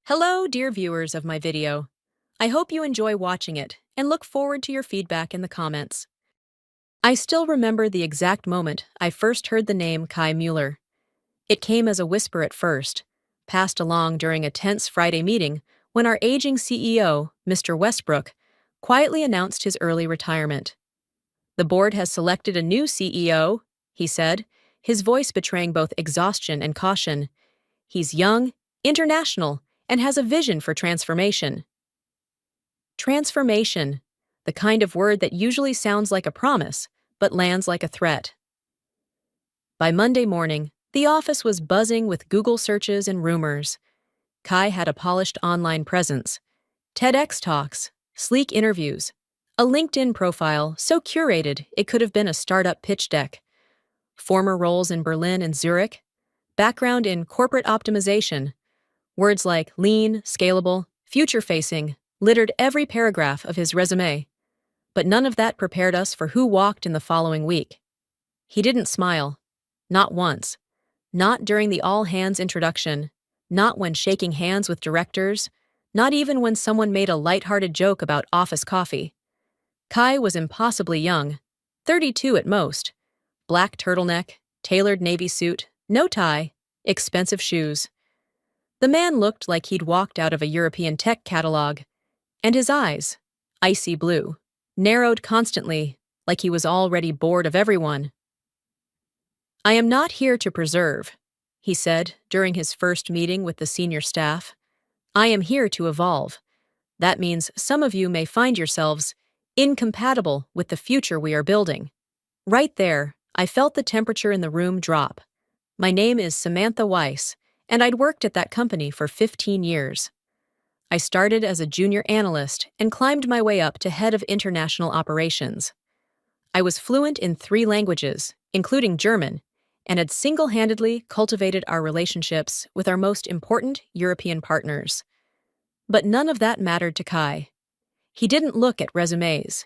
Hello, dear viewers of my video. I hope you enjoy watching it and look forward to your feedback in the comments. I still remember the exact moment I first heard the name Kai Mueller. It came as a whisper at first, passed along during a tense Friday meeting when our aging CEO, Mr. Westbrook, quietly announced his early retirement. "The board has selected a new CEO," he said, his voice betraying both exhaustion and caution. "He's young, international, and has a vision for transformation." Transformation, the kind of word that usually sounds like a promise, but lands like a threat. By Monday morning, the office was buzzing with Google searches and rumors. Kai had a polished online presence, TEDx talks, sleek interviews, a LinkedIn profile so curated it could have been a startup pitch deck, former roles in Berlin and Zurich, background in corporate optimization. Words like lean, scalable, future-facing littered every paragraph of his resume. But none of that prepared us for who walked in the following week. He didn't smile. Not once. Not during the all-hands introduction. Not when shaking hands with directors. Not even when someone made a lighthearted joke about office coffee. Kai was impossibly young, 32 at most. Black turtleneck, tailored navy suit, no tie, expensive shoes. The man looked like he'd walked out of a European tech catalog, and his eyes, icy blue, narrowed constantly, like he was already bored of everyone. "I am not here to preserve," he said during his first meeting with the senior staff. "I am here to evolve. That means some of you may find yourselves incompatible with the future we are building." Right there, I felt the temperature in the room drop. My name is Samantha Weiss, and I'd worked at that company for 15 years. I started as a junior analyst and climbed my way up to head of international operations. I was fluent in 3 languages, including German, and had single-handedly cultivated our relationships with our most important European partners. But none of that mattered to Kai. He didn't look at resumes.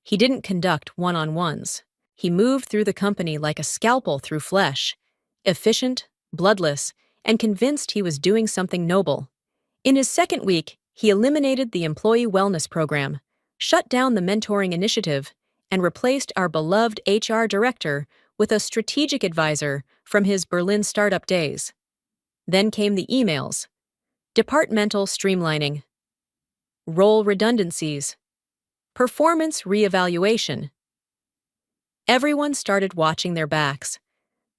He didn't conduct one-on-ones. He moved through the company like a scalpel through flesh, efficient, bloodless, and convinced he was doing something noble. In his second week, he eliminated the employee wellness program, shut down the mentoring initiative, and replaced our beloved HR director with a strategic advisor from his Berlin startup days. Then came the emails, departmental streamlining, role redundancies, performance reevaluation. Everyone started watching their backs.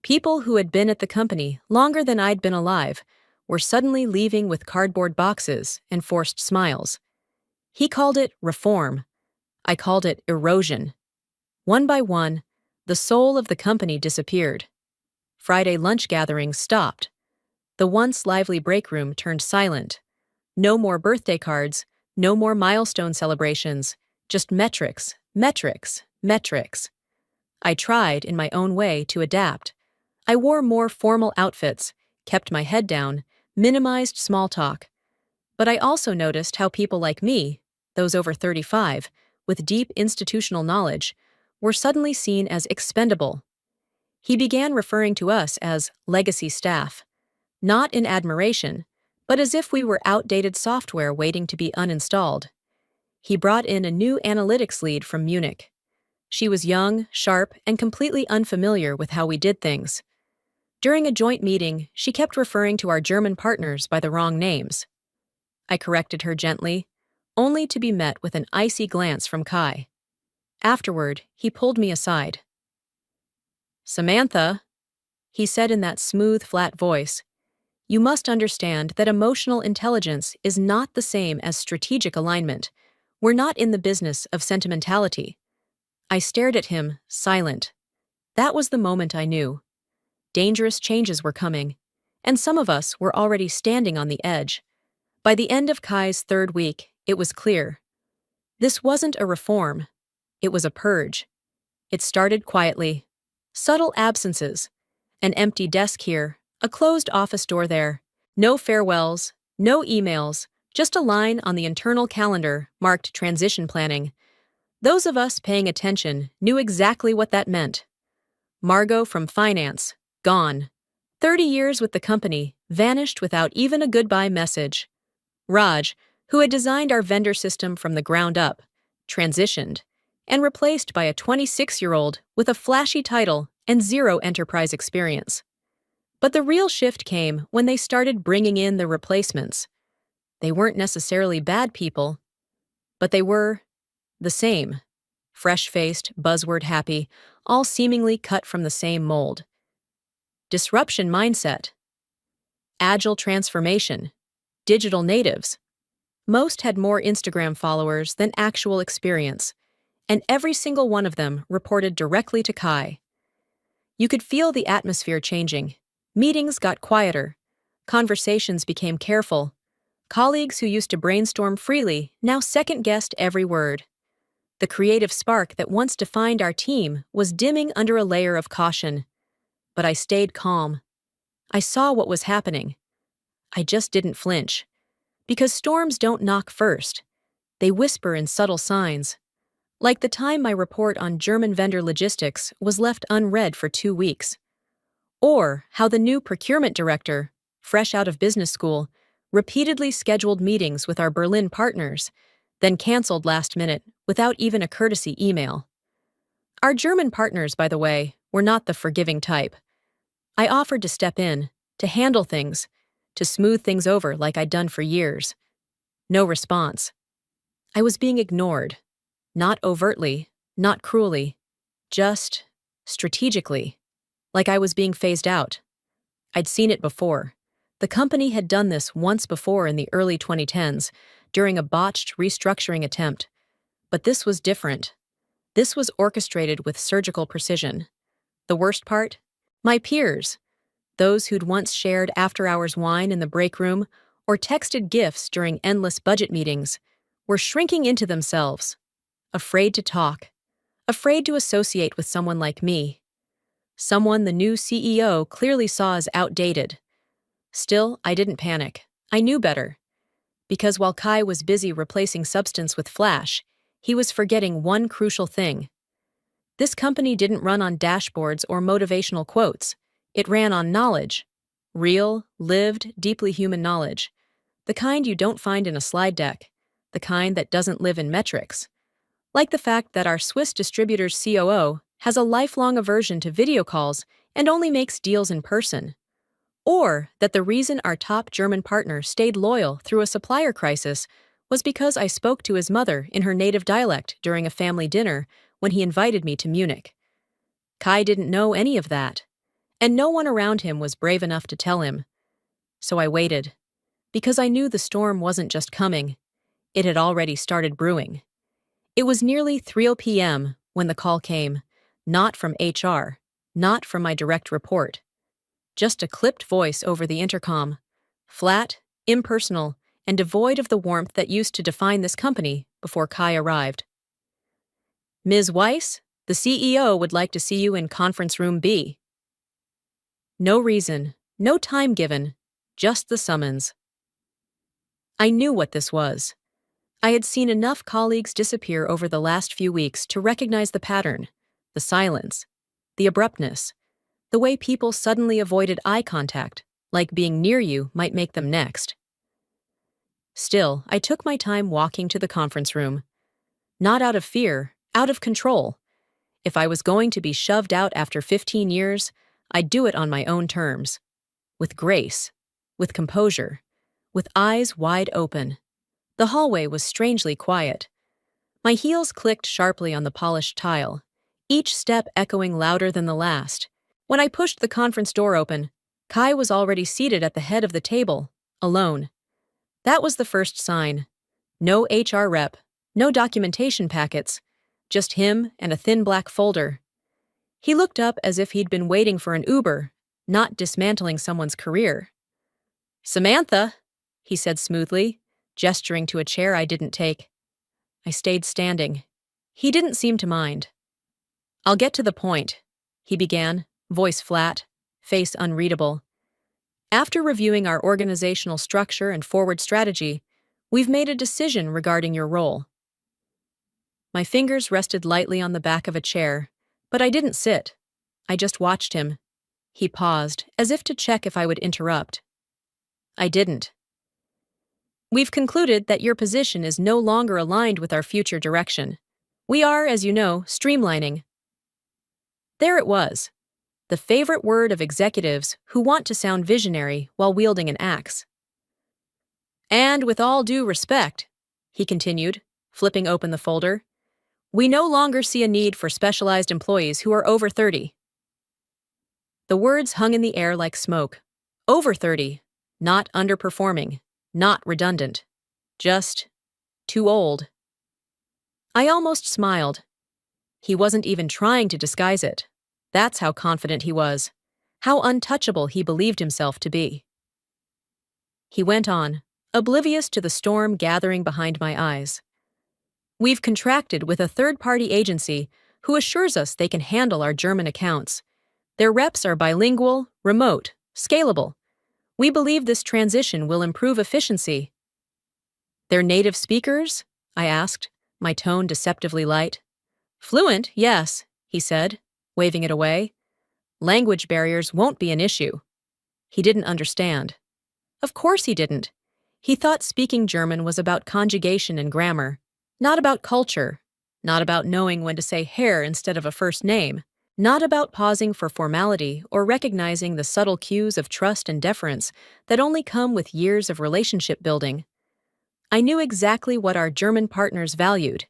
People who had been at the company longer than I'd been alive were suddenly leaving with cardboard boxes and forced smiles. He called it reform. I called it erosion. One by one, the soul of the company disappeared. Friday lunch gatherings stopped. The once lively break room turned silent. No more birthday cards, no more milestone celebrations, just metrics, metrics, metrics. I tried, in my own way, to adapt. I wore more formal outfits, kept my head down, minimized small talk. But I also noticed how people like me, those over 35, with deep institutional knowledge, were suddenly seen as expendable. He began referring to us as legacy staff, not in admiration, but as if we were outdated software waiting to be uninstalled. He brought in a new analytics lead from Munich. She was young, sharp, and completely unfamiliar with how we did things. During a joint meeting, she kept referring to our German partners by the wrong names. I corrected her gently, only to be met with an icy glance from Kai. Afterward, he pulled me aside. "Samantha," he said in that smooth, flat voice, "you must understand that emotional intelligence is not the same as strategic alignment. We're not in the business of sentimentality." I stared at him, silent. That was the moment I knew. Dangerous changes were coming, and some of us were already standing on the edge. By the end of Kai's third week, it was clear. This wasn't a reform. It was a purge. It started quietly. Subtle absences. An empty desk here, a closed office door there. No farewells, no emails, just a line on the internal calendar marked transition planning. Those of us paying attention knew exactly what that meant. Margot from finance, gone. 30 years with the company, vanished without even a goodbye message. Raj, who had designed our vendor system from the ground up, transitioned and replaced by a 26-year-old with a flashy title and zero enterprise experience. But the real shift came when they started bringing in the replacements. They weren't necessarily bad people, but they were the same. Fresh-faced, buzzword-happy, all seemingly cut from the same mold. Disruption mindset. Agile transformation. Digital natives. Most had more Instagram followers than actual experience, and every single one of them reported directly to Kai. You could feel the atmosphere changing. Meetings got quieter. Conversations became careful. Colleagues who used to brainstorm freely now second-guessed every word. The creative spark that once defined our team was dimming under a layer of caution. But I stayed calm. I saw what was happening. I just didn't flinch. Because storms don't knock first. They whisper in subtle signs. Like the time my report on German vendor logistics was left unread for 2 weeks. Or how the new procurement director, fresh out of business school, repeatedly scheduled meetings with our Berlin partners, then canceled last minute without even a courtesy email. Our German partners, by the way, were not the forgiving type. I offered to step in, to handle things, to smooth things over like I'd done for years. No response. I was being ignored. Not overtly, not cruelly, just strategically, like I was being phased out. I'd seen it before. The company had done this once before in the early 2010s, during a botched restructuring attempt. But this was different. This was orchestrated with surgical precision. The worst part? My peers, those who'd once shared after-hours wine in the break room or texted gifts during endless budget meetings, were shrinking into themselves, afraid to talk, afraid to associate with someone like me. Someone the new CEO clearly saw as outdated. Still, I didn't panic. I knew better. Because while Kai was busy replacing substance with flash, he was forgetting one crucial thing. This company didn't run on dashboards or motivational quotes. It ran on knowledge. Real, lived, deeply human knowledge. The kind you don't find in a slide deck. The kind that doesn't live in metrics. Like the fact that our Swiss distributor's COO has a lifelong aversion to video calls and only makes deals in person. Or that the reason our top German partner stayed loyal through a supplier crisis was because I spoke to his mother in her native dialect during a family dinner when he invited me to Munich. Kai didn't know any of that, and no one around him was brave enough to tell him. So I waited, because I knew the storm wasn't just coming. It had already started brewing. It was nearly 3 p.m. when the call came, not from HR, not from my direct report. Just a clipped voice over the intercom, flat, impersonal, and devoid of the warmth that used to define this company before Kai arrived. Ms. Weiss, the CEO would like to see you in conference room B. No reason, no time given, just the summons. I knew what this was. I had seen enough colleagues disappear over the last few weeks to recognize the pattern, the silence, the abruptness, the way people suddenly avoided eye contact, like being near you might make them next. Still, I took my time walking to the conference room. Not out of fear, out of control. If I was going to be shoved out after 15 years, I'd do it on my own terms. With grace, with composure, with eyes wide open. The hallway was strangely quiet. My heels clicked sharply on the polished tile, each step echoing louder than the last. When I pushed the conference door open, Kai was already seated at the head of the table, alone. That was the first sign. No HR rep, no documentation packets, just him and a thin black folder. He looked up as if he'd been waiting for an Uber, not dismantling someone's career. "Samantha," he said smoothly, gesturing to a chair I didn't take. I stayed standing. He didn't seem to mind. "I'll get to the point," he began, voice flat, face unreadable. "After reviewing our organizational structure and forward strategy, we've made a decision regarding your role." My fingers rested lightly on the back of a chair, but I didn't sit. I just watched him. He paused, as if to check if I would interrupt. I didn't. We've concluded that your position is no longer aligned with our future direction. We are, as you know, streamlining. There it was, the favorite word of executives who want to sound visionary while wielding an axe. And with all due respect, he continued, flipping open the folder, we no longer see a need for specialized employees who are over 30. The words hung in the air like smoke. Over 30, not underperforming, not redundant, just too old. I almost smiled. He wasn't even trying to disguise it. That's how confident he was, how untouchable he believed himself to be. He went on, oblivious to the storm gathering behind my eyes. We've contracted with a third-party agency who assures us they can handle our German accounts. Their reps are bilingual, remote, scalable. We believe this transition will improve efficiency. They're native speakers? I asked, my tone deceptively light. Fluent, yes, he said, waving it away. Language barriers won't be an issue. He didn't understand. Of course he didn't. He thought speaking German was about conjugation and grammar, not about culture, not about knowing when to say Herr instead of a first name, not about pausing for formality or recognizing the subtle cues of trust and deference that only come with years of relationship building. I knew exactly what our German partners valued,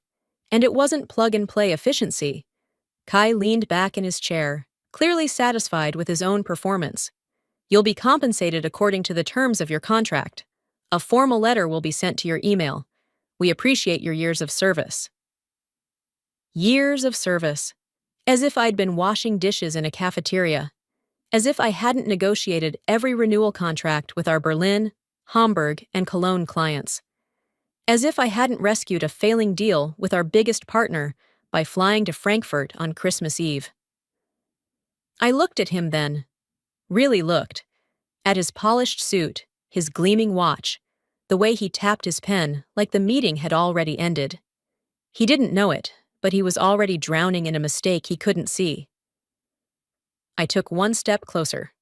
and it wasn't plug-and-play efficiency. Kai leaned back in his chair, clearly satisfied with his own performance. You'll be compensated according to the terms of your contract. A formal letter will be sent to your email. We appreciate your years of service. Years of service. As if I'd been washing dishes in a cafeteria. As if I hadn't negotiated every renewal contract with our Berlin, Hamburg, and Cologne clients. As if I hadn't rescued a failing deal with our biggest partner by flying to Frankfurt on Christmas Eve. I looked at him then, really looked, at his polished suit, his gleaming watch, the way he tapped his pen like the meeting had already ended. He didn't know it, but he was already drowning in a mistake he couldn't see. I took one step closer,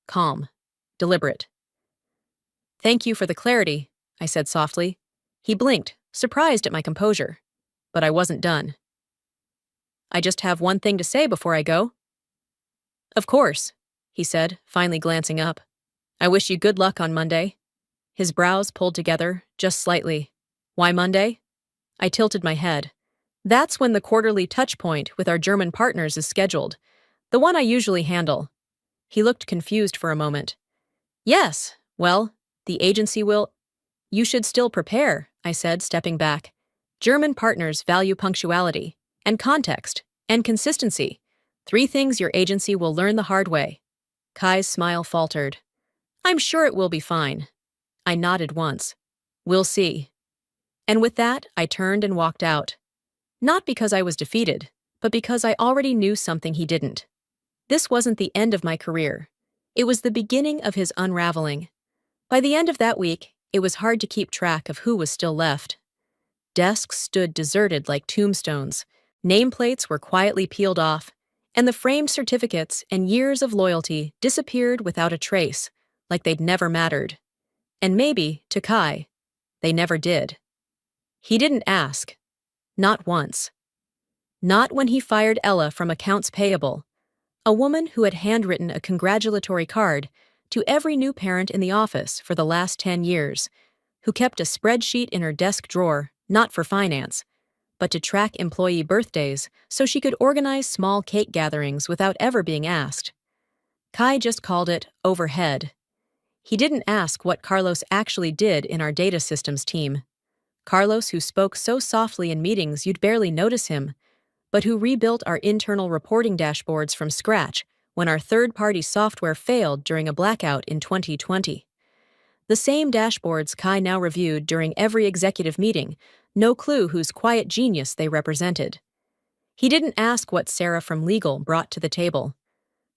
calm, deliberate. Thank you for the clarity, I said softly. He blinked, surprised at my composure, but I wasn't done. I just have one thing to say before I go. Of course, he said, finally glancing up. I wish you good luck on Monday. His brows pulled together, just slightly. Why Monday? I tilted my head. That's when the quarterly touchpoint with our German partners is scheduled, the one I usually handle. He looked confused for a moment. Yes, well, the agency will... You should still prepare, I said, stepping back. German partners value punctuality, and context, and consistency. 3 things your agency will learn the hard way. Kai's smile faltered. I'm sure it will be fine. I nodded once. We'll see. And with that, I turned and walked out. Not because I was defeated, but because I already knew something he didn't. This wasn't the end of my career. It was the beginning of his unraveling. By the end of that week, it was hard to keep track of who was still left. Desks stood deserted like tombstones, nameplates were quietly peeled off, and the framed certificates and years of loyalty disappeared without a trace, like they'd never mattered. And maybe, to Kai, they never did. He didn't ask. Not once. Not when he fired Ella from accounts payable, a woman who had handwritten a congratulatory card to every new parent in the office for the last 10 years, who kept a spreadsheet in her desk drawer, not for finance, but to track employee birthdays so she could organize small cake gatherings without ever being asked. Kai just called it overhead. He didn't ask what Carlos actually did in our data systems team. Carlos, who spoke so softly in meetings you'd barely notice him, but who rebuilt our internal reporting dashboards from scratch when our third-party software failed during a blackout in 2020. The same dashboards Kai now reviewed during every executive meeting, no clue whose quiet genius they represented. He didn't ask what Sarah from legal brought to the table.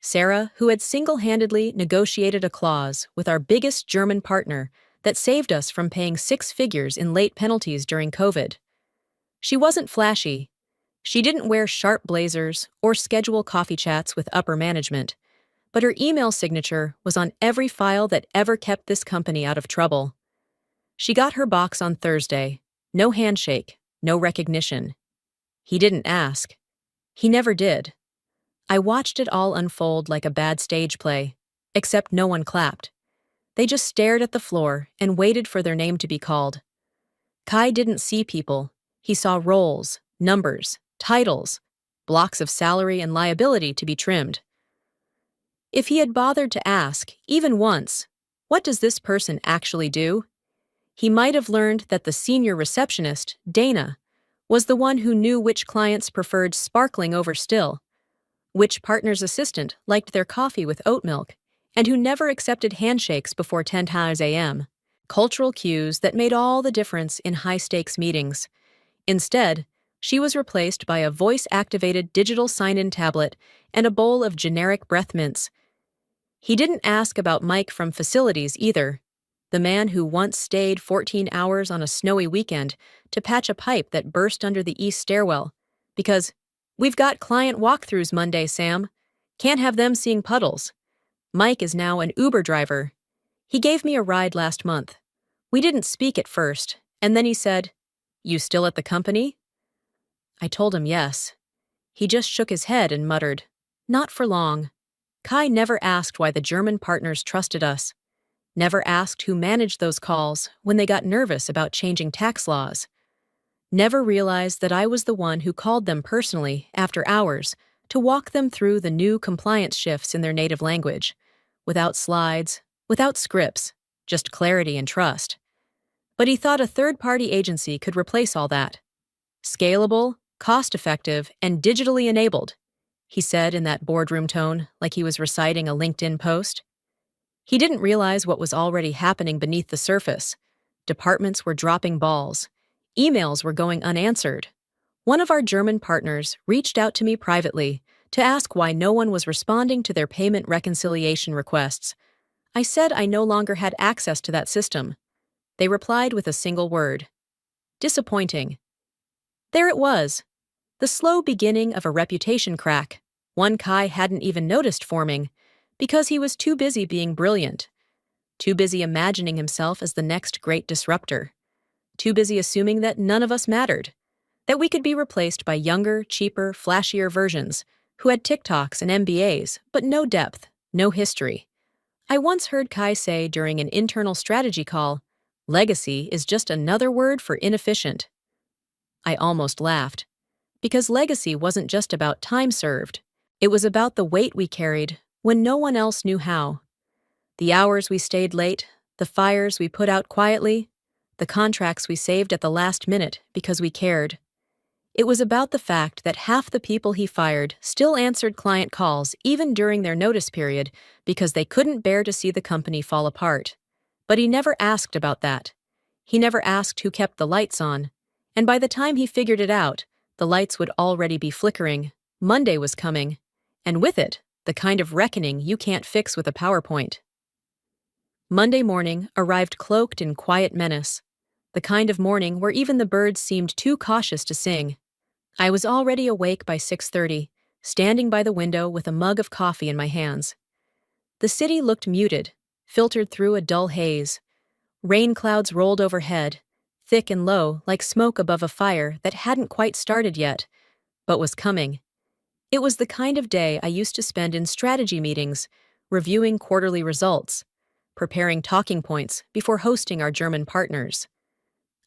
Sarah, who had single-handedly negotiated a clause with our biggest German partner that saved us from paying 6 figures in late penalties during COVID. She wasn't flashy. She didn't wear sharp blazers or schedule coffee chats with upper management, but her email signature was on every file that ever kept this company out of trouble. She got her box on Thursday. No handshake, no recognition. He didn't ask. He never did. I watched it all unfold like a bad stage play, except no one clapped. They just stared at the floor and waited for their name to be called. Kai didn't see people. He saw roles, numbers, titles, blocks of salary and liability to be trimmed. If he had bothered to ask, even once, what does this person actually do? He might have learned that the senior receptionist, Dana, was the one who knew which clients preferred sparkling over still, which partner's assistant liked their coffee with oat milk, and who never accepted handshakes before 10 a.m. Cultural cues that made all the difference in high-stakes meetings. Instead, she was replaced by a voice-activated digital sign-in tablet and a bowl of generic breath mints. He didn't ask about Mike from facilities either, the man who once stayed 14 hours on a snowy weekend to patch a pipe that burst under the east stairwell, because, "We've got client walkthroughs Monday, Sam. Can't have them seeing puddles." Mike is now an Uber driver. He gave me a ride last month. We didn't speak at first, and then he said, "You still at the company?" I told him yes. He just shook his head and muttered, "Not for long." Kai never asked why the German partners trusted us. Never asked who managed those calls when they got nervous about changing tax laws. Never realized that I was the one who called them personally after hours to walk them through the new compliance shifts in their native language, without slides, without scripts, just clarity and trust. But he thought a third-party agency could replace all that. Scalable, cost-effective, and digitally enabled, he said in that boardroom tone like he was reciting a LinkedIn post. He didn't realize what was already happening beneath the surface. Departments were dropping balls. Emails were going unanswered. One of our German partners reached out to me privately to ask why no one was responding to their payment reconciliation requests. I said I no longer had access to that system. They replied with a single word: disappointing. There it was, the slow beginning of a reputation crack, one Kai hadn't even noticed forming, because he was too busy being brilliant, too busy imagining himself as the next great disruptor, too busy assuming that none of us mattered, that we could be replaced by younger, cheaper, flashier versions who had TikToks and MBAs, but no depth, no history. I once heard Kai say during an internal strategy call, "Legacy is just another word for inefficient." I almost laughed, because legacy wasn't just about time served. It was about the weight we carried when no one else knew how. The hours we stayed late, the fires we put out quietly, the contracts we saved at the last minute because we cared. It was about the fact that half the people he fired still answered client calls even during their notice period because they couldn't bear to see the company fall apart. But he never asked about that. He never asked who kept the lights on. And by the time he figured it out, the lights would already be flickering. Monday was coming. And with it, the kind of reckoning you can't fix with a PowerPoint. Monday morning arrived cloaked in quiet menace, the kind of morning where even the birds seemed too cautious to sing. I was already awake by 6:30, standing by the window with a mug of coffee in my hands. The city looked muted, filtered through a dull haze. Rain clouds rolled overhead, thick and low like smoke above a fire that hadn't quite started yet, but was coming. It was the kind of day I used to spend in strategy meetings, reviewing quarterly results, preparing talking points before hosting our German partners.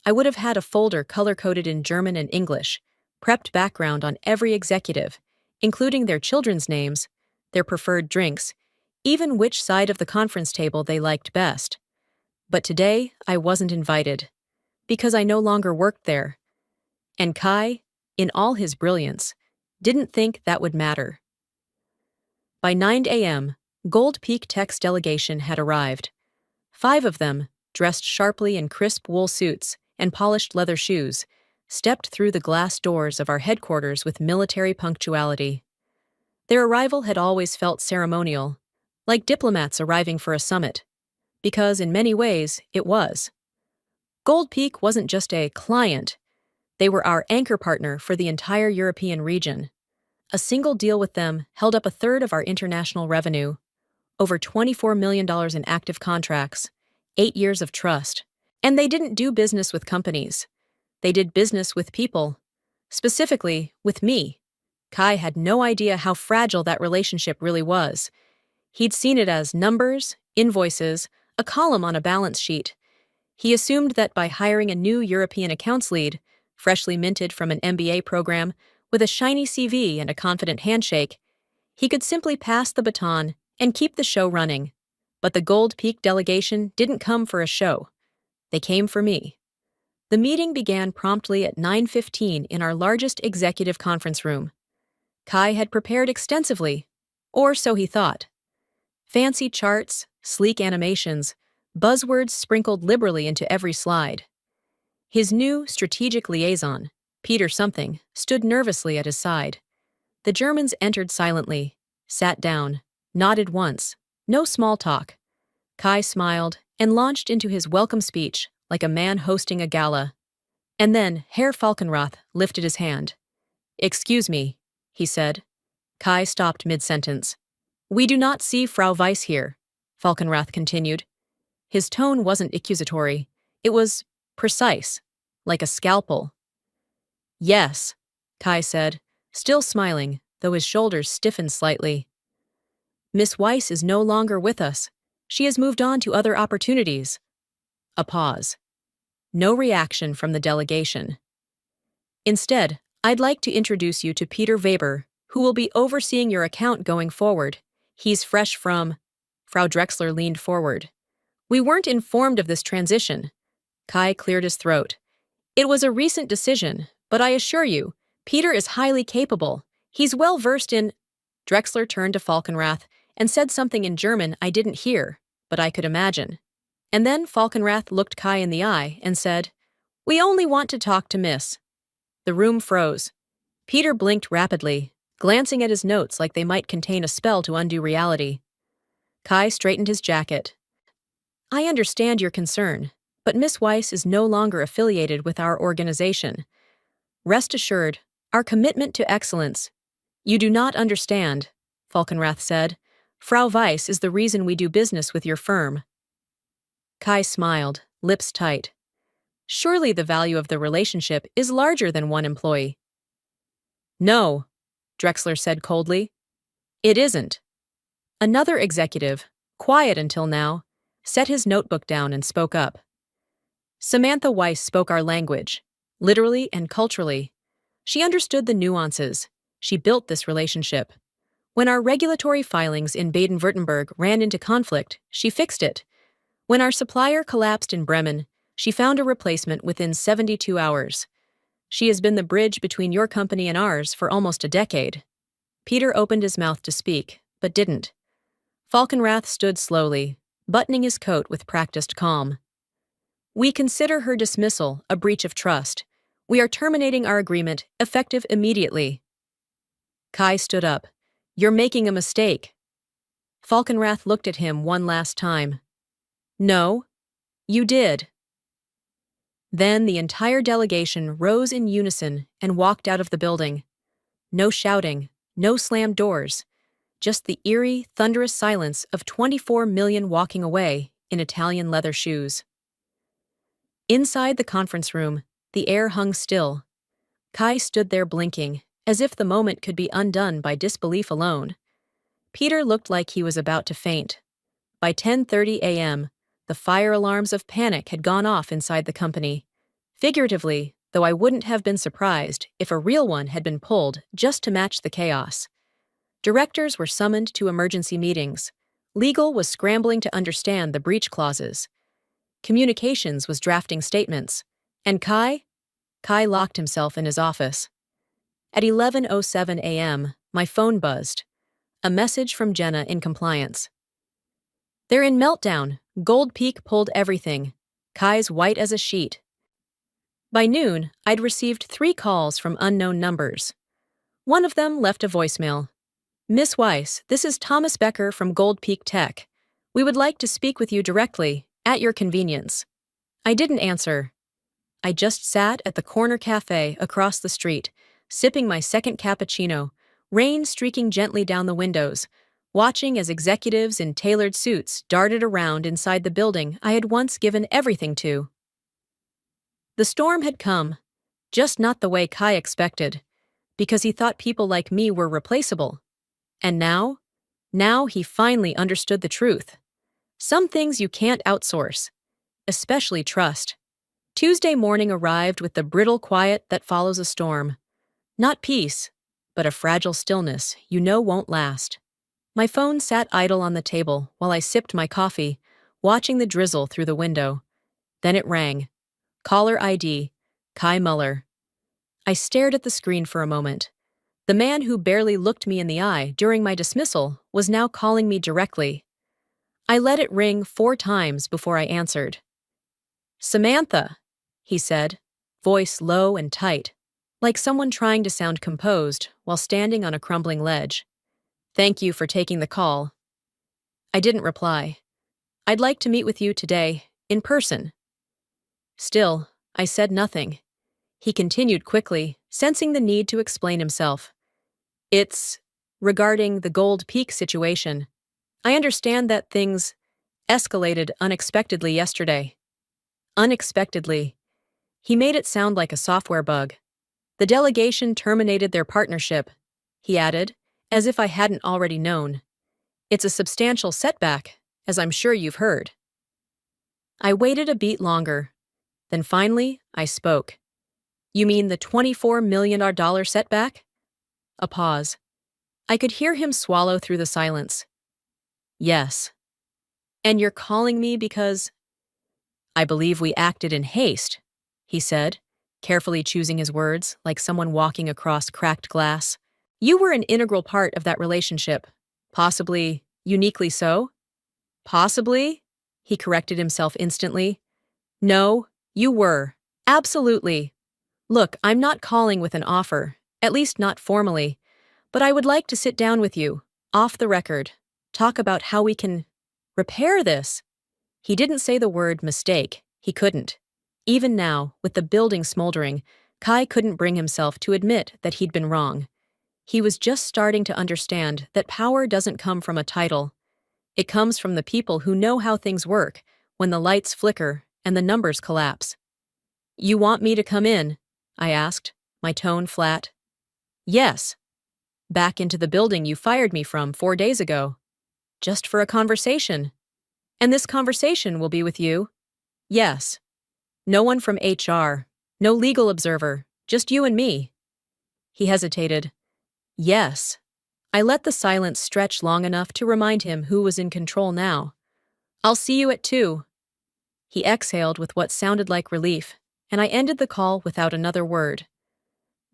I would have had a folder color-coded in German and English, prepped background on every executive, including their children's names, their preferred drinks, even which side of the conference table they liked best. But today, I wasn't invited, because I no longer worked there. And Kai, in all his brilliance, didn't think that would matter. By 9 a.m., Gold Peak Tech's delegation had arrived. 5 of them, dressed sharply in crisp wool suits and polished leather shoes, stepped through the glass doors of our headquarters with military punctuality. Their arrival had always felt ceremonial, like diplomats arriving for a summit, because in many ways it was. Gold Peak wasn't just a client. They were our anchor partner for the entire European region. A single deal with them held up a third of our international revenue, over $24 million in active contracts, 8 years of trust, And they didn't do business with companies. They did business with people. Specifically, with me. Kai had no idea how fragile that relationship really was. He'd seen it as numbers, invoices, a column on a balance sheet. He assumed that by hiring a new European accounts lead, freshly minted from an MBA program, with a shiny CV and a confident handshake, he could simply pass the baton and keep the show running. But the Gold Peak delegation didn't come for a show. They came for me. The meeting began promptly at 9:15 in our largest executive conference room. Kai had prepared extensively, or so he thought. Fancy charts, sleek animations, buzzwords sprinkled liberally into every slide. His new strategic liaison, Peter something, stood nervously at his side. The Germans entered silently, sat down, nodded once, no small talk. Kai smiled and launched into his welcome speech like a man hosting a gala. And then Herr Falkenrath lifted his hand. "Excuse me," he said. Kai stopped mid-sentence. "We do not see Frau Weiss here," Falkenrath continued. His tone wasn't accusatory. It was precise, like a scalpel. "Yes," Kai said, still smiling, though his shoulders stiffened slightly. "Miss Weiss is no longer with us. She has moved on to other opportunities." A pause. No reaction from the delegation. "Instead, I'd like to introduce you to Peter Weber, who will be overseeing your account going forward. He's fresh from—" Frau Drexler leaned forward. "We weren't informed of this transition." Kai cleared his throat. "It was a recent decision, but I assure you, Peter is highly capable. He's well versed in—" Drexler turned to Falkenrath and said something in German I didn't hear, but I could imagine. And then Falkenrath looked Kai in the eye and said, "We only want to talk to Miss." The room froze. Peter blinked rapidly, glancing at his notes like they might contain a spell to undo reality. Kai straightened his jacket. "I understand your concern, but Miss Weiss is no longer affiliated with our organization. Rest assured, our commitment to excellence—" "You do not understand," Falkenrath said. "Frau Weiss is the reason we do business with your firm." Kai smiled, lips tight. "Surely the value of the relationship is larger than one employee." "No," Drexler said coldly. "It isn't." Another executive, quiet until now, set his notebook down and spoke up. "Samantha Weiss spoke our language, literally and culturally. She understood the nuances. She built this relationship. When our regulatory filings in Baden-Württemberg ran into conflict, she fixed it. When our supplier collapsed in Bremen, she found a replacement within 72 hours. She has been the bridge between your company and ours for almost a decade." Peter opened his mouth to speak, but didn't. Falkenrath stood slowly, buttoning his coat with practiced calm. "We consider her dismissal a breach of trust. We are terminating our agreement, effective immediately." Kai stood up. "You're making a mistake." Falkenrath looked at him one last time. "No, you did." Then the entire delegation rose in unison and walked out of the building. No shouting, no slammed doors, just the eerie, thunderous silence of 24 million walking away in Italian leather shoes. Inside the conference room, the air hung still. Kai stood there blinking, as if the moment could be undone by disbelief alone. Peter looked like he was about to faint. By 10:30 a.m., the fire alarms of panic had gone off inside the company. Figuratively, though I wouldn't have been surprised if a real one had been pulled just to match the chaos. Directors were summoned to emergency meetings. Legal was scrambling to understand the breach clauses. Communications was drafting statements. And Kai locked himself in his office. At 11:07 a.m., my phone buzzed. A message from Jenna in compliance. "They're in meltdown. Gold Peak pulled everything." Kai's white as a sheet. By noon, I'd received 3 calls from unknown numbers. One of them left a voicemail. "Miss Weiss, this is Thomas Becker from Gold Peak Tech. We would like to speak with you directly, at your convenience." I didn't answer. I just sat at the corner cafe across the street, sipping my second cappuccino, rain streaking gently down the windows, watching as executives in tailored suits darted around inside the building I had once given everything to. The storm had come, just not the way Kai expected, because he thought people like me were replaceable. And now he finally understood the truth. Some things you can't outsource, especially trust. Tuesday morning arrived with the brittle quiet that follows a storm. Not peace, but a fragile stillness you know won't last. My phone sat idle on the table while I sipped my coffee, watching the drizzle through the window. Then it rang. Caller ID, Kai Muller. I stared at the screen for a moment. The man who barely looked me in the eye during my dismissal was now calling me directly. I let it ring 4 times before I answered. "Samantha," he said, voice low and tight, like someone trying to sound composed while standing on a crumbling ledge. "Thank you for taking the call." I didn't reply. "I'd like to meet with you today, in person." Still, I said nothing. He continued quickly, sensing the need to explain himself. "It's regarding the Gold Peak situation. I understand that things escalated unexpectedly yesterday." Unexpectedly. He made it sound like a software bug. "The delegation terminated their partnership," he added, as if I hadn't already known. "It's a substantial setback, as I'm sure you've heard." I waited a beat longer. Then finally, I spoke. "You mean the $24 million setback?" A pause. I could hear him swallow through the silence. "Yes." "And you're calling me because—" "I believe we acted in haste," he said, carefully choosing his words like someone walking across cracked glass. "You were an integral part of that relationship. Possibly, uniquely so?" "Possibly?" He corrected himself instantly. "No, you were. Absolutely. Look, I'm not calling with an offer, at least not formally, but I would like to sit down with you, off the record, talk about how we can repair this." He didn't say the word mistake. He couldn't. Even now, with the building smoldering, Kai couldn't bring himself to admit that he'd been wrong. He was just starting to understand that power doesn't come from a title. It comes from the people who know how things work when the lights flicker and the numbers collapse. "You want me to come in?" I asked, my tone flat. "Yes." "Back into the building you fired me from 4 days ago." "Just for a conversation." "And this conversation will be with you?" "Yes." "No one from HR, no legal observer, just you and me." He hesitated. "Yes." I let the silence stretch long enough to remind him who was in control now. "I'll see you at 2. He exhaled with what sounded like relief, and I ended the call without another word.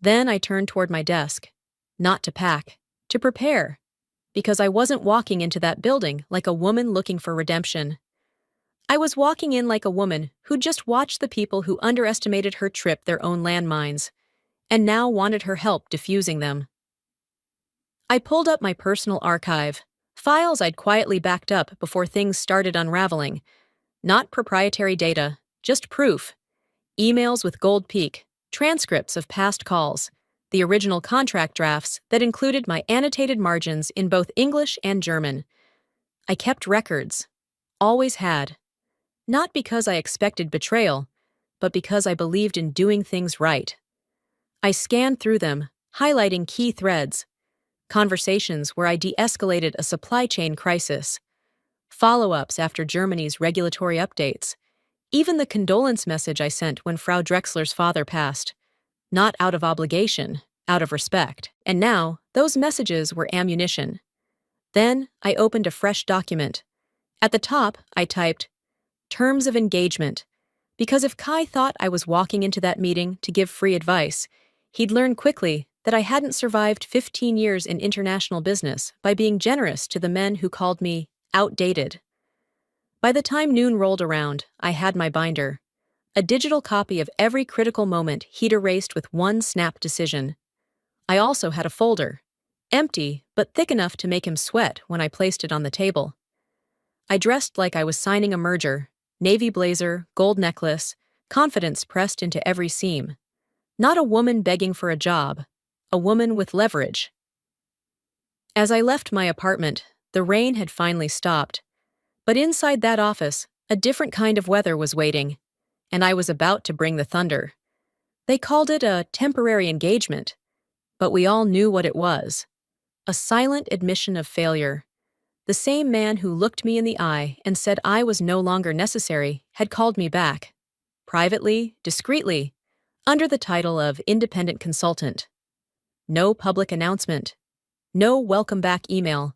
Then I turned toward my desk. Not to pack, to prepare, because I wasn't walking into that building like a woman looking for redemption. I was walking in like a woman who'd just watched the people who underestimated her trip their own landmines, and now wanted her help defusing them. I pulled up my personal archive, files I'd quietly backed up before things started unraveling. Not proprietary data, just proof. Emails with Gold Peak, transcripts of past calls, the original contract drafts that included my annotated margins in both English and German. I kept records. Always had. Not because I expected betrayal, but because I believed in doing things right. I scanned through them, highlighting key threads. Conversations where I de-escalated a supply chain crisis. Follow-ups after Germany's regulatory updates. Even the condolence message I sent when Frau Drexler's father passed. Not out of obligation, out of respect. And now, those messages were ammunition. Then, I opened a fresh document. At the top, I typed, "Terms of engagement," because if Kai thought I was walking into that meeting to give free advice, he'd learn quickly that I hadn't survived 15 years in international business by being generous to the men who called me outdated. By the time noon rolled around, I had my binder. A digital copy of every critical moment he'd erased with one snap decision. I also had a folder. Empty, but thick enough to make him sweat when I placed it on the table. I dressed like I was signing a merger. Navy blazer, gold necklace, confidence pressed into every seam. Not a woman begging for a job. A woman with leverage. As I left my apartment, the rain had finally stopped. But inside that office, a different kind of weather was waiting. and I was about to bring the thunder. They called it a temporary engagement, but we all knew what it was. A silent admission of failure. The same man who looked me in the eye and said I was no longer necessary had called me back. Privately, discreetly, under the title of independent consultant. No public announcement. No welcome back email.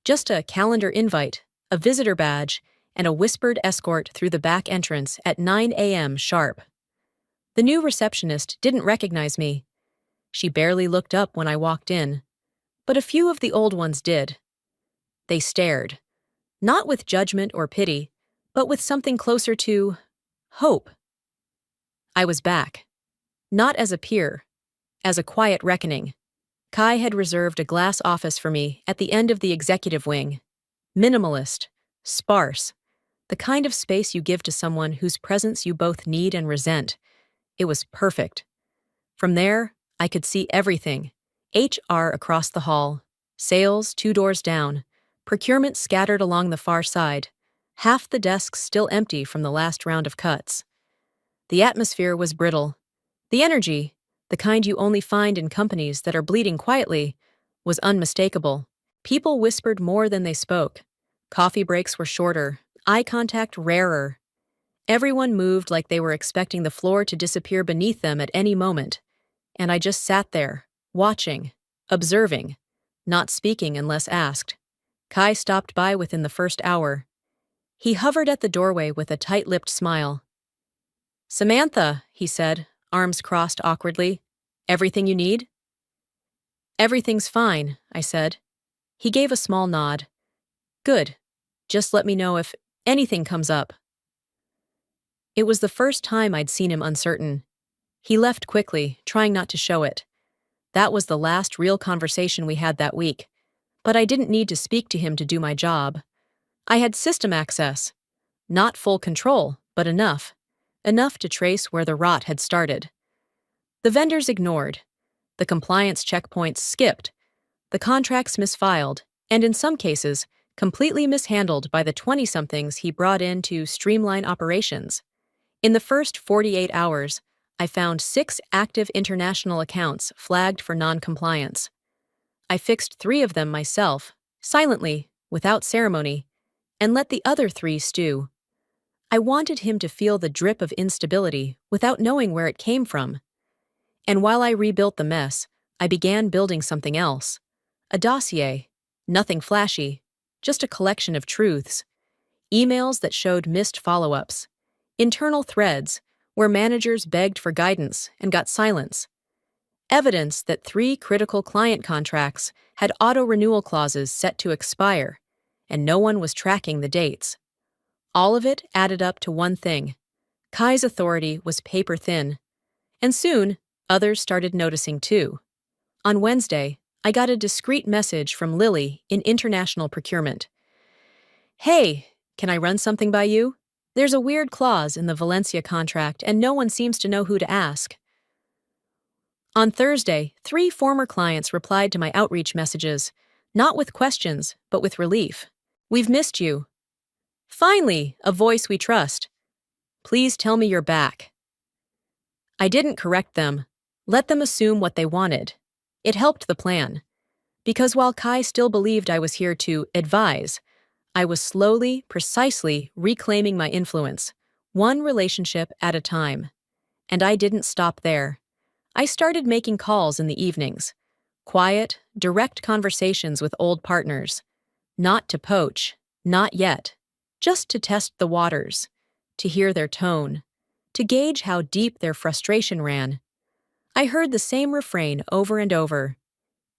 Just a calendar invite, a visitor badge, and a whispered escort through the back entrance at 9 a.m. sharp. The new receptionist didn't recognize me. She barely looked up when I walked in, but a few of the old ones did. They stared, not with judgment or pity, but with something closer to hope. I was back. Not as a peer, as a quiet reckoning. Kai had reserved a glass office for me at the end of the executive wing. Minimalist, sparse, the kind of space you give to someone whose presence you both need and resent. It was perfect. From there, I could see everything. HR across the hall, sales 2 doors down, procurement scattered along the far side, half the desks still empty from the last round of cuts. The atmosphere was brittle. The energy, the kind you only find in companies that are bleeding quietly, was unmistakable. People whispered more than they spoke. Coffee breaks were shorter, eye contact rarer. Everyone moved like they were expecting the floor to disappear beneath them at any moment. And I just sat there, watching, observing, not speaking unless asked. Kai stopped by within the first hour. He hovered at the doorway with a tight-lipped smile. "Samantha," he said, arms crossed awkwardly. "Everything you need?" "Everything's fine," I said. He gave a small nod. "Good. Just let me know if anything comes up." It was the first time I'd seen him uncertain. He left quickly, trying not to show it. That was the last real conversation we had that week, but I didn't need to speak to him to do my job. I had system access. Not full control, but enough. Enough to trace where the rot had started. The vendors ignored. The compliance checkpoints skipped. The contracts misfiled, and in some cases, completely mishandled by the 20-somethings he brought in to streamline operations. In the first 48 hours, I found 6 active international accounts flagged for non-compliance. I fixed 3 of them myself, silently, without ceremony, and let the other 3 stew. I wanted him to feel the drip of instability without knowing where it came from. And while I rebuilt the mess, I began building something else. A dossier. Nothing flashy, just a collection of truths. Emails that showed missed follow-ups. Internal threads where managers begged for guidance and got silence. Evidence that 3 critical client contracts had auto-renewal clauses set to expire, and no one was tracking the dates. All of it added up to one thing. Kai's authority was paper-thin. And soon, others started noticing too. On Wednesday, I got a discreet message from Lily in international procurement. "Hey, can I run something by you? There's a weird clause in the Valencia contract and no one seems to know who to ask." On Thursday, 3 former clients replied to my outreach messages, not with questions, but with relief. "We've missed you." "Finally, a voice we trust." "Please tell me you're back." I didn't correct them, let them assume what they wanted. It helped the plan. Because while Kai still believed I was here to advise, I was slowly, precisely reclaiming my influence, one relationship at a time. And I didn't stop there. I started making calls in the evenings. Quiet, direct conversations with old partners. Not to poach, not yet. Just to test the waters, to hear their tone, to gauge how deep their frustration ran. I heard the same refrain over and over.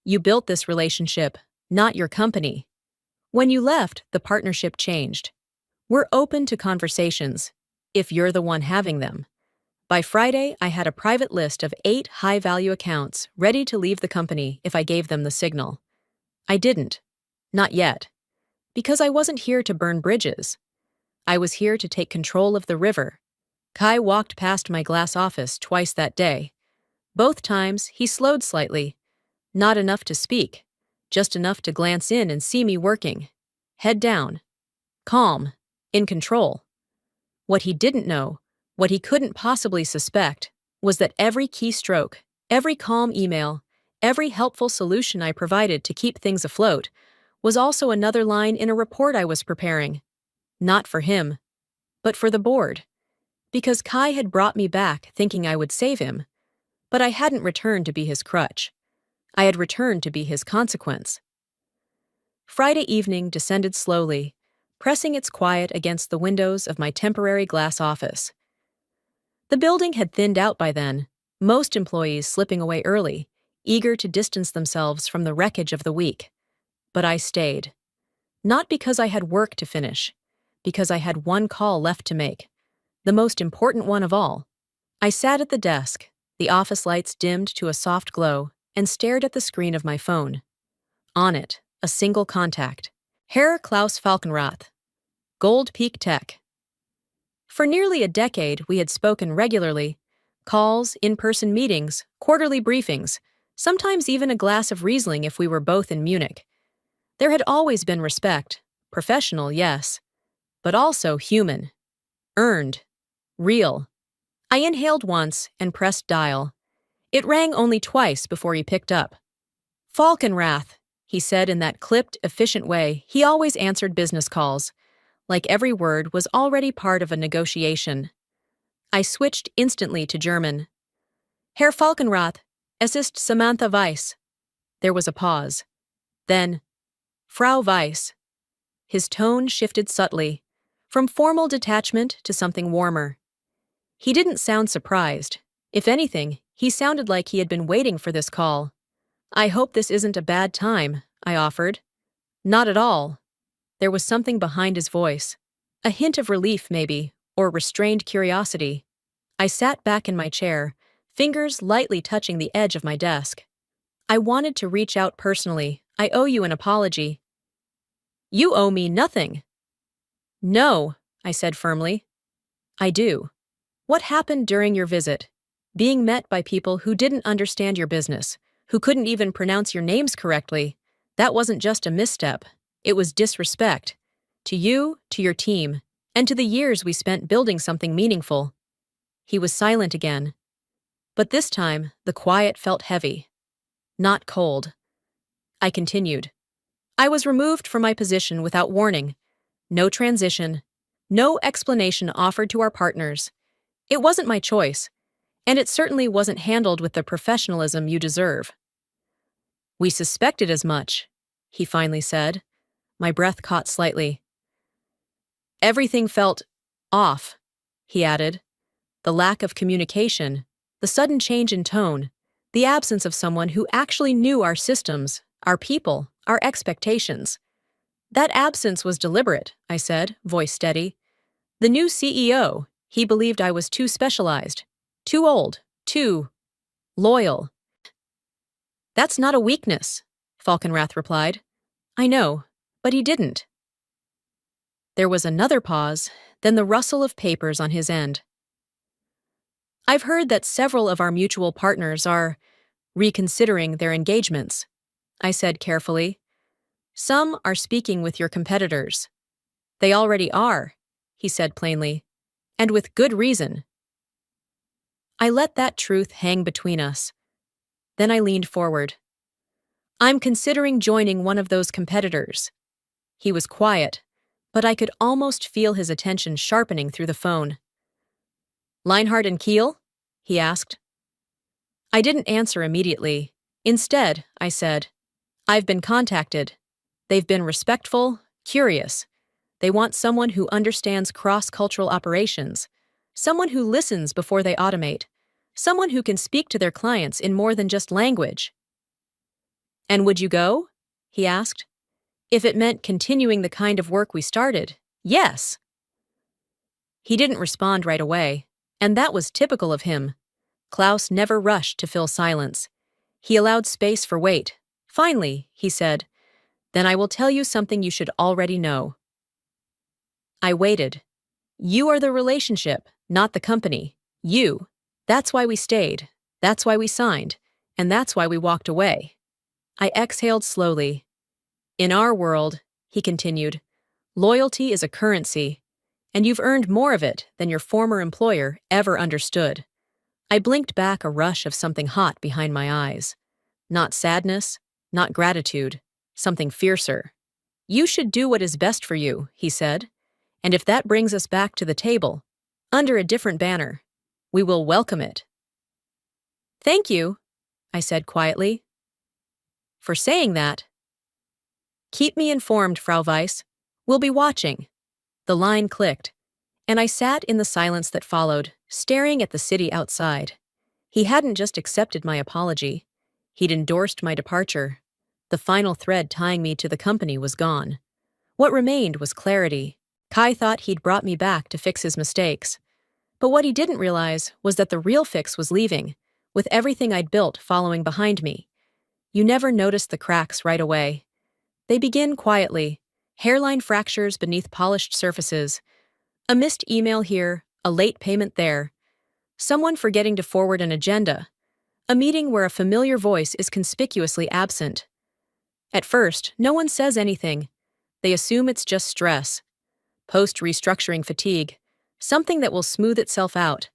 "You built this relationship, not your company." When you left, the partnership changed. "We're open to conversations, if you're the one having them." By Friday, I had a private list of 8 high-value accounts ready to leave the company if I gave them the signal. I didn't. Not yet. Because I wasn't here to burn bridges. I was here to take control of the river. Kai walked past my glass office twice that day. Both times, he slowed slightly. Not enough to speak, just enough to glance in and see me working. Head down. Calm. In control. What he didn't know What he couldn't possibly suspect was that every keystroke, every calm email, every helpful solution I provided to keep things afloat was also another line in a report I was preparing. Not for him, but for the board. Because Kai had brought me back thinking I would save him, but I hadn't returned to be his crutch. I had returned to be his consequence. Friday evening descended slowly, pressing its quiet against the windows of my temporary glass office. The building had thinned out by then, most employees slipping away early, eager to distance themselves from the wreckage of the week. But I stayed. Not because I had work to finish, because I had one call left to make, the most important one of all. I sat at the desk, the office lights dimmed to a soft glow, and stared at the screen of my phone. On it, a single contact. Herr Klaus Falkenrath, Gold Peak Tech. For nearly a decade, we had spoken regularly. Calls, in-person meetings, quarterly briefings, sometimes even a glass of Riesling if we were both in Munich. There had always been respect, professional, yes, but also human. Earned. Real. I inhaled once and pressed dial. It rang only twice before he picked up. Falkenrath, he said in that clipped, efficient way he always answered business calls, like every word was already part of a negotiation. I switched instantly to German. Herr Falkenrath, es ist Samantha Weiss. There was a pause. Then, Frau Weiss. His tone shifted subtly, from formal detachment to something warmer. He didn't sound surprised. If anything, he sounded like he had been waiting for this call. I hope this isn't a bad time, I offered. Not at all. There was something behind his voice. A hint of relief, maybe, or restrained curiosity. I sat back in my chair, fingers lightly touching the edge of my desk. I wanted to reach out personally. I owe you an apology. You owe me nothing. No, I said firmly. I do. What happened during your visit? Being met by people who didn't understand your business, who couldn't even pronounce your names correctly, that wasn't just a misstep. It was disrespect. To you, to your team, and to the years we spent building something meaningful. He was silent again. But this time, the quiet felt heavy. Not cold. I continued. I was removed from my position without warning. No transition. No explanation offered to our partners. It wasn't my choice, and it certainly wasn't handled with the professionalism you deserve. We suspected as much, he finally said. My breath caught slightly. Everything felt off, he added. The lack of communication, the sudden change in tone, the absence of someone who actually knew our systems, our people, our expectations. That absence was deliberate, I said, voice steady. The new CEO, he believed I was too specialized, too old, too loyal. That's not a weakness, Falkenrath replied. I know, but he didn't. There was another pause, then the rustle of papers on his end. I've heard that several of our mutual partners are reconsidering their engagements, I said carefully. Some are speaking with your competitors. They already are, he said plainly, and with good reason. I let that truth hang between us. Then I leaned forward. I'm considering joining one of those competitors. He was quiet, but I could almost feel his attention sharpening through the phone. Leinhardt and Kiel? He asked. I didn't answer immediately. Instead, I said, I've been contacted. They've been respectful, curious. They want someone who understands cross-cultural operations, someone who listens before they automate, someone who can speak to their clients in more than just language. And would you go? He asked. If it meant continuing the kind of work we started, yes. He didn't respond right away, and that was typical of him. Klaus never rushed to fill silence. He allowed space for wait. Finally, he said, Then I will tell you something you should already know. I waited. You are the relationship, not the company. You. That's why we stayed. That's why we signed. And that's why we walked away. I exhaled slowly. In our world, he continued, loyalty is a currency. And you've earned more of it than your former employer ever understood. I blinked back a rush of something hot behind my eyes. Not sadness, not gratitude, something fiercer. You should do what is best for you, he said. And if that brings us back to the table, under a different banner, we will welcome it. Thank you, I said quietly. For saying that. Keep me informed, Frau Weiss. We'll be watching. The line clicked, and I sat in the silence that followed, staring at the city outside. He hadn't just accepted my apology. He'd endorsed my departure. The final thread tying me to the company was gone. What remained was clarity. Kai thought he'd brought me back to fix his mistakes. But what he didn't realize was that the real fix was leaving, with everything I'd built following behind me. You never notice the cracks right away. They begin quietly, hairline fractures beneath polished surfaces, a missed email here, a late payment there, someone forgetting to forward an agenda, a meeting where a familiar voice is conspicuously absent. At first, no one says anything. They assume it's just stress, post-restructuring fatigue, something that will smooth itself out.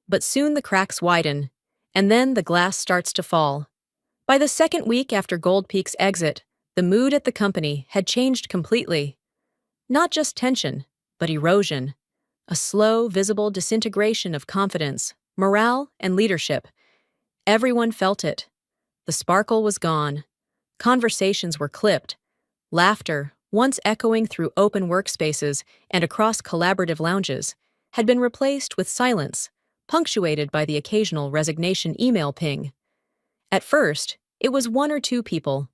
But soon the cracks widen, and then the glass starts to fall. By the second week after Gold Peak's exit, the mood at the company had changed completely. Not just tension, but erosion. A slow, visible disintegration of confidence, morale, and leadership. Everyone felt it. The sparkle was gone. Conversations were clipped. Laughter, once echoing through open workspaces and across collaborative lounges, had been replaced with silence, punctuated by the occasional resignation email ping. At first, it was one or two people.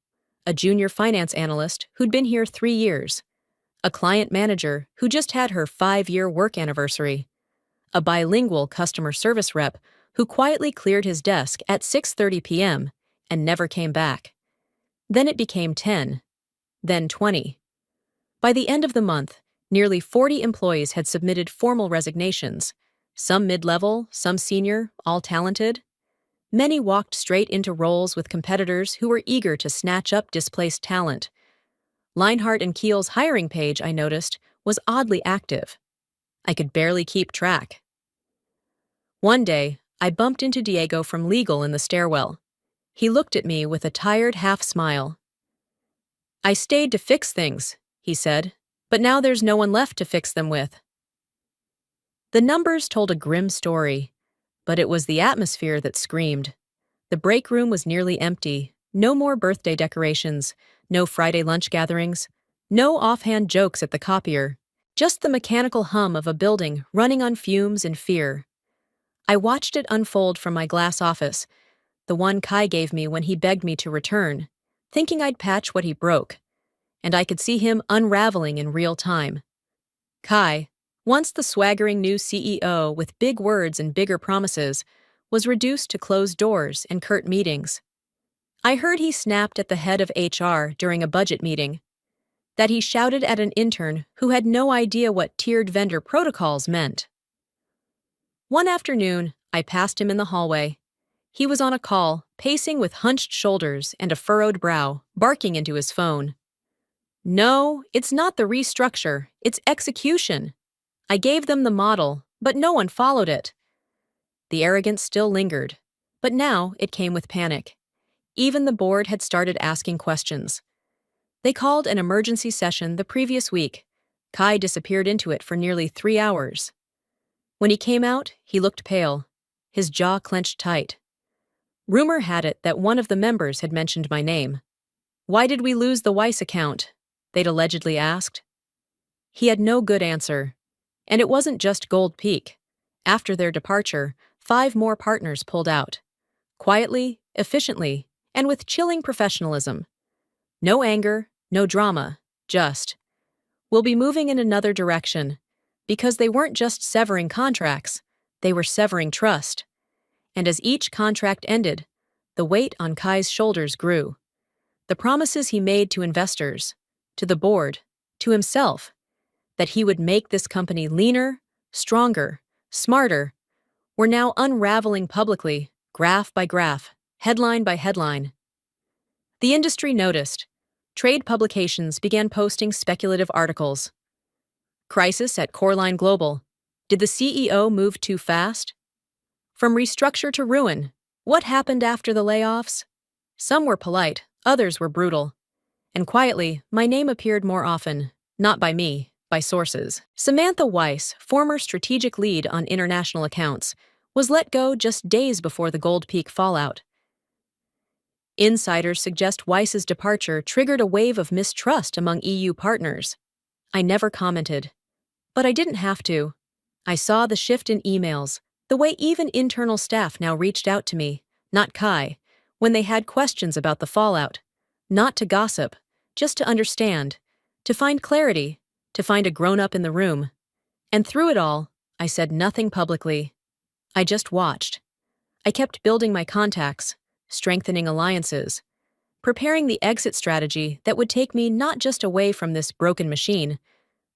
A junior finance analyst who'd been here 3 years, a client manager who just had her 5-year work anniversary, a bilingual customer service rep who quietly cleared his desk at 6:30 p.m. and never came back. Then it became 10, then 20. By the end of the month, nearly 40 employees had submitted formal resignations, some mid-level, some senior, all talented. Many walked straight into roles with competitors who were eager to snatch up displaced talent. Leinhart and Kiel's hiring page, I noticed, was oddly active. I could barely keep track. One day, I bumped into Diego from legal in the stairwell. He looked at me with a tired half-smile. I stayed to fix things, he said, but now there's no one left to fix them with. The numbers told a grim story, but it was the atmosphere that screamed. The break room was nearly empty, no more birthday decorations, no Friday lunch gatherings, no offhand jokes at the copier, just the mechanical hum of a building running on fumes and fear. I watched it unfold from my glass office, the one Kai gave me when he begged me to return, thinking I'd patch what he broke, and I could see him unraveling in real time. Kai, once the swaggering new CEO with big words and bigger promises, was reduced to closed doors and curt meetings. I heard he snapped at the head of HR during a budget meeting, that he shouted at an intern who had no idea what tiered vendor protocols meant. One afternoon, I passed him in the hallway. He was on a call, pacing with hunched shoulders and a furrowed brow, barking into his phone. No, it's not the restructure, it's execution. I gave them the model, but no one followed it. The arrogance still lingered, but now it came with panic. Even the board had started asking questions. They called an emergency session the previous week. Kai disappeared into it for nearly 3 hours. When he came out, he looked pale, his jaw clenched tight. Rumor had it that one of the members had mentioned my name. Why did we lose the Weiss account? They'd allegedly asked. He had no good answer. And it wasn't just Gold Peak. After their departure, 5 more partners pulled out. Quietly, efficiently, and with chilling professionalism. No anger, no drama, just, we'll be moving in another direction. Because they weren't just severing contracts, they were severing trust. And as each contract ended, the weight on Kai's shoulders grew. The promises he made to investors, to the board, to himself, that he would make this company leaner, stronger, smarter, were now unraveling publicly, graph by graph, headline by headline. The industry noticed. Trade publications began posting speculative articles. Crisis at Coreline Global. Did the CEO move too fast? From restructure to ruin. What happened after the layoffs? Some were polite, others were brutal. And quietly, my name appeared more often. Not by me, by sources. Samantha Weiss, former strategic lead on international accounts, was let go just days before the Gold Peak fallout. Insiders suggest Weiss's departure triggered a wave of mistrust among EU partners. I never commented. But I didn't have to. I saw the shift in emails, the way even internal staff now reached out to me, not Kai, when they had questions about the fallout. Not to gossip, just to understand, to find clarity, to find a grown-up in the room. And through it all, I said nothing publicly. I just watched. I kept building my contacts, strengthening alliances, preparing the exit strategy that would take me not just away from this broken machine,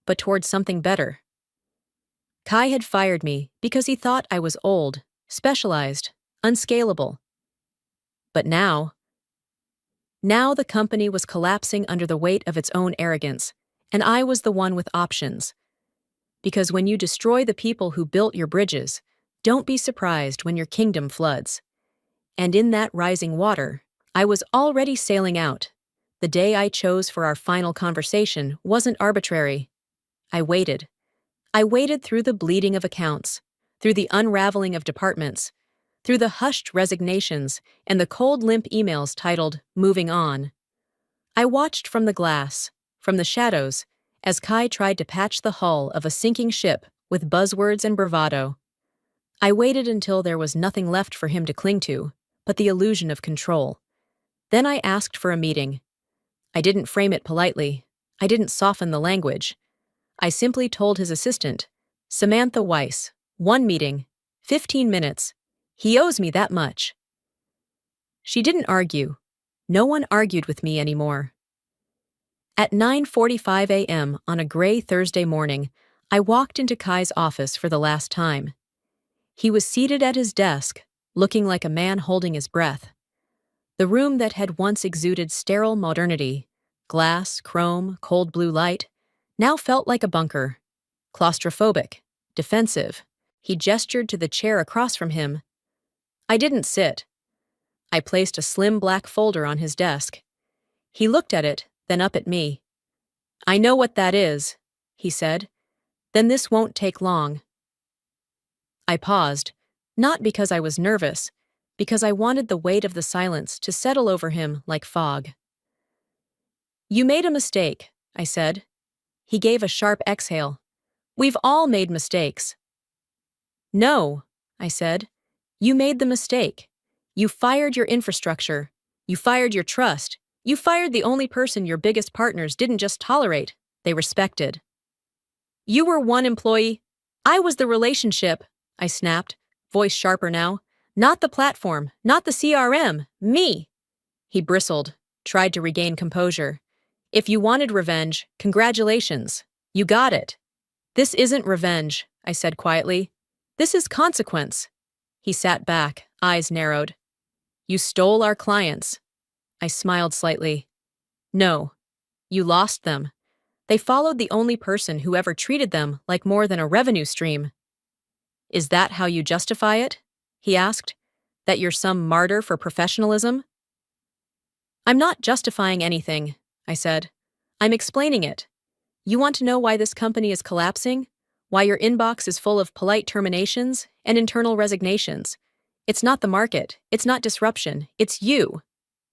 but towards something better. Kai had fired me because he thought I was old, specialized, unscalable. But now the company was collapsing under the weight of its own arrogance, and I was the one with options. Because when you destroy the people who built your bridges, don't be surprised when your kingdom floods. And in that rising water, I was already sailing out. The day I chose for our final conversation wasn't arbitrary. I waited. I waited through the bleeding of accounts, through the unraveling of departments, through the hushed resignations and the cold limp emails titled, "Moving On." I watched from the glass, from the shadows, as Kai tried to patch the hull of a sinking ship with buzzwords and bravado. I waited until there was nothing left for him to cling to, but the illusion of control. Then I asked for a meeting. I didn't frame it politely. I didn't soften the language. I simply told his assistant, Samantha Weiss, 1 meeting, 15 minutes. He owes me that much. She didn't argue. No one argued with me anymore. At 9:45 a.m. on a gray Thursday morning, I walked into Kai's office for the last time. He was seated at his desk, looking like a man holding his breath. The room that had once exuded sterile modernity, glass, chrome, cold blue light, now felt like a bunker. Claustrophobic, defensive. He gestured to the chair across from him. I didn't sit. I placed a slim black folder on his desk. He looked at it, then up at me. "I know what that is," he said. "Then this won't take long." I paused, not because I was nervous, because I wanted the weight of the silence to settle over him like fog. "You made a mistake," I said. He gave a sharp exhale. "We've all made mistakes." "No," I said. "You made the mistake. You fired your infrastructure. You fired your trust. You fired the only person your biggest partners didn't just tolerate, they respected. You were one employee. I was the relationship," I snapped, voice sharper now. "Not the platform, not the CRM, me." He bristled, tried to regain composure. "If you wanted revenge, congratulations. You got it." "This isn't revenge," I said quietly. "This is consequence." He sat back, eyes narrowed. "You stole our clients." I smiled slightly. "No. You lost them. They followed the only person who ever treated them like more than a revenue stream." "Is that how you justify it?" he asked. "That you're some martyr for professionalism?" "I'm not justifying anything," I said. "I'm explaining it. You want to know why this company is collapsing? Why your inbox is full of polite terminations and internal resignations? It's not the market. It's not disruption. It's you."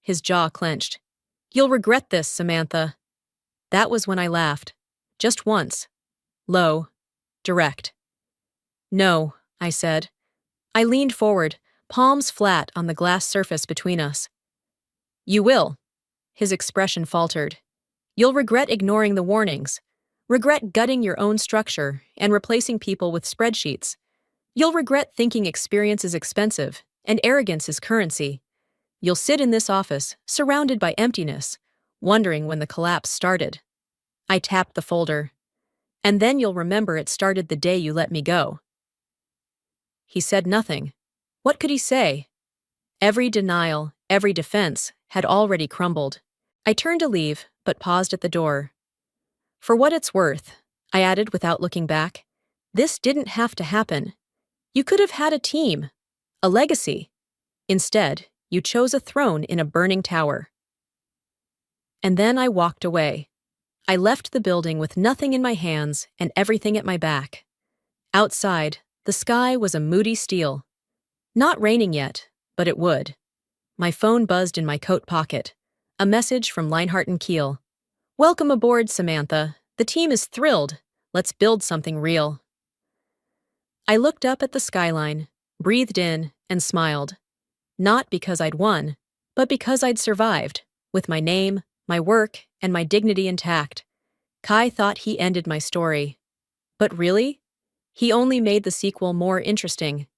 His jaw clenched. "You'll regret this, Samantha." That was when I laughed. Just once. Low. Direct. "No," I said. I leaned forward, palms flat on the glass surface between us. "You will." His expression faltered. "You'll regret ignoring the warnings. Regret gutting your own structure and replacing people with spreadsheets. You'll regret thinking experience is expensive and arrogance is currency. You'll sit in this office, surrounded by emptiness, wondering when the collapse started." I tapped the folder. "And then you'll remember it started the day you let me go." He said nothing. What could he say? Every denial, every defense had already crumbled. I turned to leave, but paused at the door. "For what it's worth," I added without looking back. This didn't have to happen. You could have had a team, a legacy. Instead, you chose a throne in a burning tower. And then I walked away. I left the building with nothing in my hands and everything at my back. Outside, the sky was a moody steel. Not raining yet, but it would. My phone buzzed in my coat pocket. A message from Leinhart and Kiel. "Welcome aboard, Samantha. The team is thrilled. Let's build something real." I looked up at the skyline, breathed in, and smiled. Not because I'd won, but because I'd survived, with my name, my work, and my dignity intact. Kai thought he ended my story. But really? He only made the sequel more interesting.